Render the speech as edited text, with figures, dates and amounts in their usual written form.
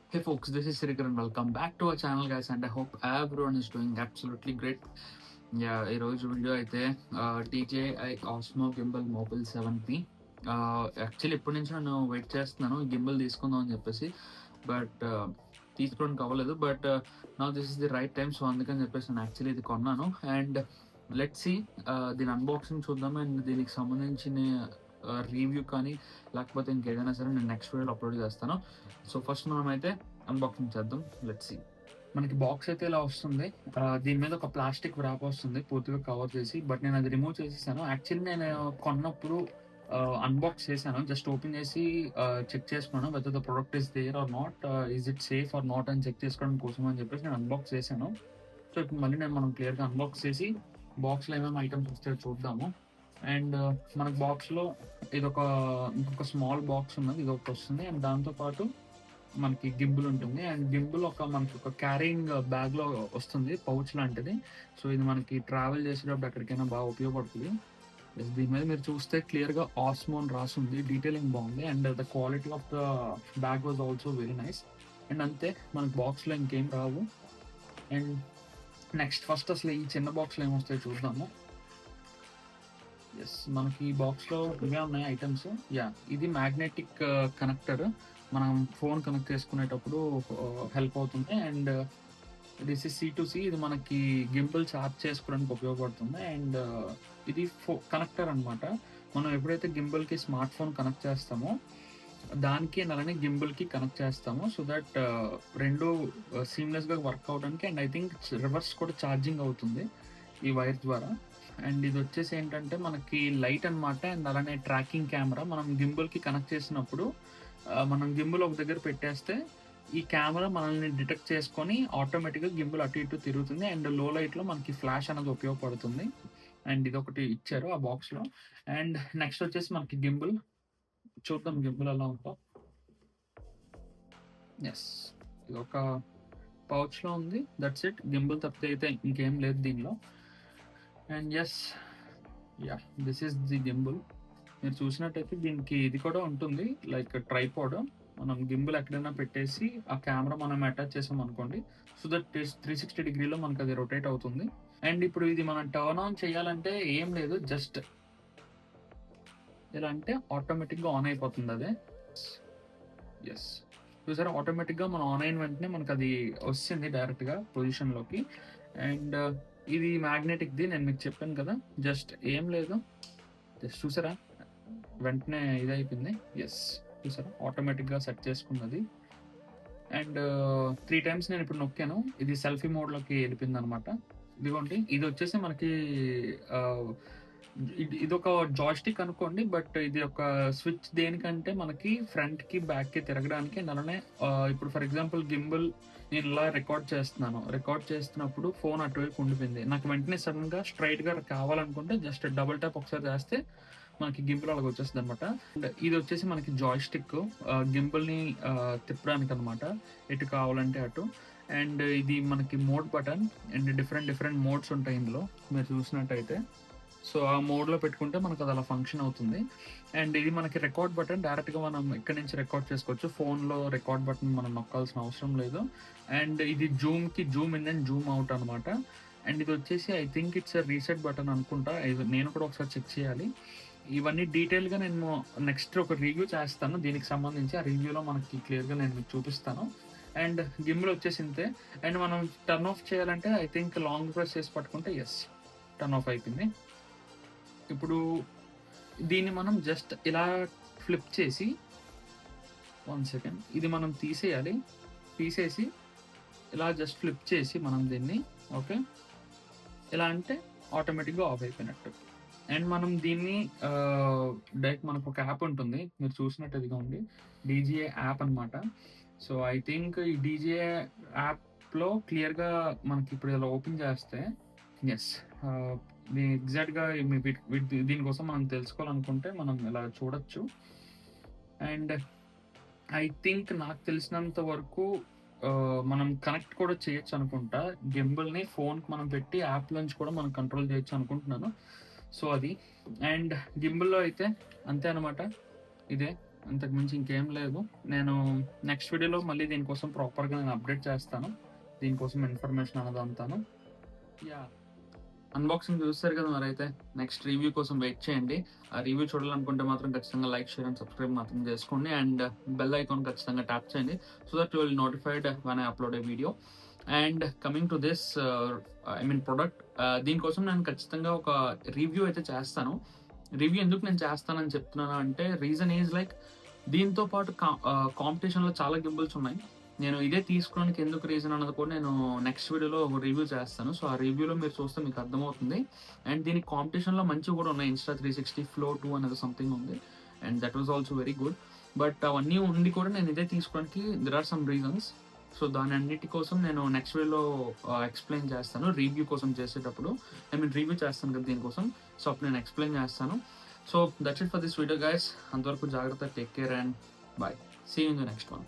Hey folks, this is Sirikar and welcome back to our channel guys, and I hope everyone is doing absolutely great. ఈ రోజు video అయితే DJI Osmo Gimbal Mobile 7P. Actually ఇప్పటి నుంచి నేను wait చేస్తున్నాను ఈ gimbal తీసుకుందాం అని చెప్పేసి, బట్ తీసుకోవడానికి అవ్వలేదు. బట్ నా this is the right time, so అందుకని చెప్పేసి నేను యాక్చువల్లీ ఇది కొన్నాను. అండ్ లెట్స్ సీ దీని అన్బాక్సింగ్ చూద్దాం. అండ్ దీనికి సంబంధించిన రివ్యూ కానీ లేకపోతే ఇంకేదైనా సరే నేను నెక్స్ట్ వీడియోలో అప్లోడ్ చేస్తాను. సో ఫస్ట్ మనం అయితే అన్బాక్సింగ్ చేద్దాం. Let's see. మనకి బాక్స్ అయితే ఇలా వస్తుంది. దీని మీద ఒక ప్లాస్టిక్ వ్రాప్ వస్తుంది పూర్తిగా కవర్ చేసి, బట్ నేను అది రిమూవ్ చేసేసాను. యాక్చువల్లీ నేను కొన్నప్పుడు అన్బాక్స్ చేశాను, జస్ట్ ఓపెన్ చేసి చెక్ చేసుకున్నాను whether the product is there or not, is it safe or not అని చెక్ చేసుకోవడం కోసం అని చెప్పేసి నేను అన్బాక్స్ చేశాను. సో ఇప్పుడు మళ్ళీ మనం క్లియర్గా అన్బాక్స్ చేసి బాక్స్లో ఏమేమి ఐటమ్స్ వస్తాయో చూద్దాము. అండ్ మనకు బాక్స్లో ఇంకొక స్మాల్ బాక్స్ ఉన్నది, ఇది ఒకటి వస్తుంది. అండ్ దాంతోపాటు మనకి గింబుల్ ఉంటుంది. అండ్ గింబుల్ మనకి ఒక క్యారింగ్ బ్యాగ్లో వస్తుంది, పౌచ్ లాంటిది. సో ఇది మనకి ట్రావెల్ చేసేటప్పుడు ఎక్కడికైనా బాగా ఉపయోగపడుతుంది. దీని మీద మీరు చూస్తే క్లియర్గా ఆస్మో అని రాసింది, డీటెయిలింగ్ బాగుంది. And the quality of the bag was also very nice. And అంతే, మనకి బాక్స్లో ఇంకేం రావు. అండ్ నెక్స్ట్ ఫస్ట్ అసలు ఈ చిన్న బాక్స్లో ఏమొస్తాయో చూద్దాము. ఎస్, మనకి ఈ బాక్స్లో ఇవే ఉన్నాయి ఐటమ్స్. ఇది మ్యాగ్నెటిక్ కనెక్టర్, మనం ఫోన్ కనెక్ట్ చేసుకునేటప్పుడు హెల్ప్ అవుతుంది. అండ్ దిస్ ఇస్ C2C, ఇది మనకి గింబల్ చార్జ్ చేసుకోవడానికి ఉపయోగపడుతుంది. అండ్ ఇది కనెక్టర్ అనమాట. మనం ఎప్పుడైతే గింబల్కి స్మార్ట్ ఫోన్ కనెక్ట్ చేస్తామో దానికి అలానే గింబల్కి కనెక్ట్ చేస్తాము, సో దట్ రెండు సీమ్లెస్గా వర్క్ అవడానికి. అండ్ ఐ థింక్ రివర్స్ కూడా ఛార్జింగ్ అవుతుంది ఈ వైర్ ద్వారా. అండ్ ఇది వచ్చేసి ఏంటంటే మనకి లైట్ అనమాట. అండ్ అలానే ట్రాకింగ్ కెమెరా. మనం గింబల్కి కనెక్ట్ చేసినప్పుడు మనం గింబల్ ఒక దగ్గర పెట్టేస్తే ఈ కెమెరా మనల్ని డిటెక్ట్ చేసుకొని ఆటోమేటిక్గా గింబల్ అటు ఇటు తిరుగుతుంది. అండ్ లో లైట్లో మనకి ఫ్లాష్ అనేది ఉపయోగపడుతుంది. అండ్ ఇది ఒకటి ఇచ్చారు ఆ బాక్స్లో. అండ్ నెక్స్ట్ వచ్చేసి మనకి గింబల్ చూద్దాం, గింబల్ ఎలా ఉందో. ఎస్, ఇది ఒక పౌచ్లో ఉంది, దట్స్ ఇట్. గింబల్ తప్పితే అయితే ఇంకేం లేదు దీనిలో. And this is the gimbal. మీరు చూసినట్టయితే దీనికి ఇది కూడా ఉంటుంది, లైక్ ట్రైపాడ్. మనం గింబుల్ ఎక్కడైనా పెట్టేసి ఆ కెమెరా మనం అటాచ్ చేసాం అనుకోండి, సో దట్ 360 డిగ్రీలో మనకు అది రొటేట్ అవుతుంది. అండ్ ఇప్పుడు ఇది మనం టర్న్ ఆన్ చేయాలంటే ఏం లేదు, జస్ట్ ఎలా అంటే ఆటోమేటిక్గా ఆన్ అయిపోతుంది అదే. ఎస్, చూసారా, ఆటోమేటిక్గా మనం ఆన్ అయిన వెంటనే మనకు అది వస్తుంది డైరెక్ట్గా పొజిషన్లోకి. అండ్ ఇది మ్యాగ్నెటిక్ది, నేను మీకు చెప్పాను కదా. జస్ట్ ఏం లేదు, జస్ట్ చూసారా వెంటనే ఇది అయిపోయింది. ఎస్, చూసారా ఆటోమేటిక్గా సెట్ చేసుకున్నది. అండ్ 3 times నేను ఇప్పుడు నొక్కాను, ఇది సెల్ఫీ మోడ్లోకి వెళ్ళిపోయింది అనమాట. ఇదిగోండి, ఇది వచ్చేసి మనకి ఇది ఒక జాయ్స్టిక్ అనుకోండి, బట్ ఇది ఒక స్విచ్ దేనికంటే మనకి ఫ్రంట్కి బ్యాక్కి తిరగడానికి. అండ్ అలానే ఇప్పుడు ఫర్ ఎగ్జాంపుల్ గింబల్ నేను ఇలా రికార్డ్ చేస్తున్నప్పుడు ఫోన్ అటువైపు ఉండిపోయింది, నాకు వెంటనే సడన్గా స్ట్రైట్గా కావాలనుకుంటే జస్ట్ డబుల్ ట్యాప్ ఒకసారి చేస్తే మనకి గింబల్ అలాగ వచ్చేస్తుంది అనమాట. అండ్ ఇది వచ్చేసి మనకి జాయ్స్టిక్, గింబల్ని తిప్పడానికి అనమాట, ఎటు కావాలంటే అటు. అండ్ ఇది మనకి mode button. And different modes ఉంటాయి ఇందులో మీరు చూసినట్టయితే. సో ఆ మోడ్లో పెట్టుకుంటే మనకు అది అలా ఫంక్షన్ అవుతుంది. అండ్ ఇది మనకి రికార్డ్ బటన్, డైరెక్ట్గా మనం ఇక్కడి నుంచి రికార్డ్ చేసుకోవచ్చు. ఫోన్లో రికార్డ్ బటన్ మనం నొక్కాల్సిన అవసరం లేదు. అండ్ ఇది జూమ్కి zoom in and zoom out అనమాట. అండ్ ఇది వచ్చేసి I think it's reset button అనుకుంటా, నేను కూడా ఒకసారి చెక్ చేయాలి. ఇవన్నీ డీటెయిల్గా నేను నెక్స్ట్ ఒక రివ్యూ చేస్తాను దీనికి సంబంధించి. ఆ రివ్యూలో మనకి క్లియర్గా నేను మీకు చూపిస్తాను. అండ్ గింబల్ వచ్చేసి ఇంతే. అండ్ మనం టర్న్ ఆఫ్ చేయాలంటే ఐ థింక్ లాంగ్ ప్రెస్ చేసి పట్టుకుంటే ఎస్, టర్న్ ఆఫ్ అయిపోయింది. ఇప్పుడు దీన్ని మనం జస్ట్ ఇలా ఫ్లిప్ చేసి 1 second, ఇది మనం తీసేసి ఇలా జస్ట్ ఫ్లిప్ చేసి మనం దీన్ని ఓకే ఇలా అంటే ఆటోమేటిక్గా ఆఫ్ అయిపోయినట్టు. అండ్ మనం దీన్ని డైరెక్ట్ మనకు ఒక యాప్ ఉంటుంది, మీరు చూసినట్టు ఇదిగా ఉంది, DJI యాప్ అనమాట. సో ఐ థింక్ ఈ DJI యాప్లో క్లియర్గా మనకి ఇప్పుడు ఇలా ఓపెన్ చేస్తే ఎస్, ఎగ్జాక్ట్గా దీనికోసం మనం తెలుసుకోవాలనుకుంటే మనం ఇలా చూడొచ్చు. అండ్ ఐ థింక్ నాకు తెలిసినంత వరకు మనం కనెక్ట్ కూడా చేయొచ్చు అనుకుంటా గింబల్ని. ఫోన్కి మనం పెట్టి యాప్ నుంచి కూడా మనం కంట్రోల్ చేయొచ్చు అనుకుంటున్నాను. సో అది. అండ్ గింబల్లో అయితే అంతే అనమాట, ఇదే. అంతకు మించి ఇంకేం లేదు. నేను నెక్స్ట్ వీడియోలో మళ్ళీ దీనికోసం ప్రాపర్‌గా నేను అప్డేట్ చేస్తాను. దీనికోసం ఇన్ఫర్మేషన్ అన్నదంతాను. యాహ్! అన్బాక్సింగ్ చూస్తారు కదా మరైతే. నెక్స్ట్ రివ్యూ కోసం వెయిట్ చేయండి. ఆ రివ్యూ చూడాలనుకుంటే మాత్రం ఖచ్చితంగా లైక్, షేర్ అండ్ సబ్స్క్రైబ్ మాత్రం చేసుకోండి. అండ్ బెల్ ఐకాన్ ఖచ్చితంగా ట్యాప్ చేయండి. So that you will notified when I upload a video. And coming to this product, దీనికోసం నేను ఖచ్చితంగా ఒక రివ్యూ అయితే చేస్తాను. రివ్యూ ఎందుకు నేను చేస్తానని చెప్తున్నాను అంటే, రీజన్ ఈజ్ లైక్ దీంతో పాటు కాంపిటీషన్‌లో చాలా గింబల్స్ ఉన్నాయి. నేను ఇదే తీసుకోవడానికి ఎందుకు రీజన్ అన్నది కూడా నేను నెక్స్ట్ వీడియోలో ఒక రివ్యూ చేస్తాను. సో, ఆ రివ్యూలో మీరు చూస్తే మీకు అర్థమవుతుంది. అండ్ దీనికి కాంపిటీషన్‌లో మంచివి కూడా ఉన్నాయి. Insta360 Flow 2 అనేది సంథింగ్ ఉంది. And that was also very good. But అవన్నీ ఉండి కూడా నేను ఇదే తీసుకోవడానికి there are some reasons. So, దానన్నిటి కోసం నేను నెక్స్ట్ వీడియోలో ఎక్స్‌ప్లెయిన్ చేస్తాను. రివ్యూ కోసం చేసేటప్పుడు రివ్యూ చేస్తాను కదా దీనికోసం. సో, అప్పుడు నేను ఎక్స్‌ప్లెయిన్ చేస్తాను. So, that's it for this video guys. అంతవరకు జాగ్రత్త. Take care and bye. See you in the next one.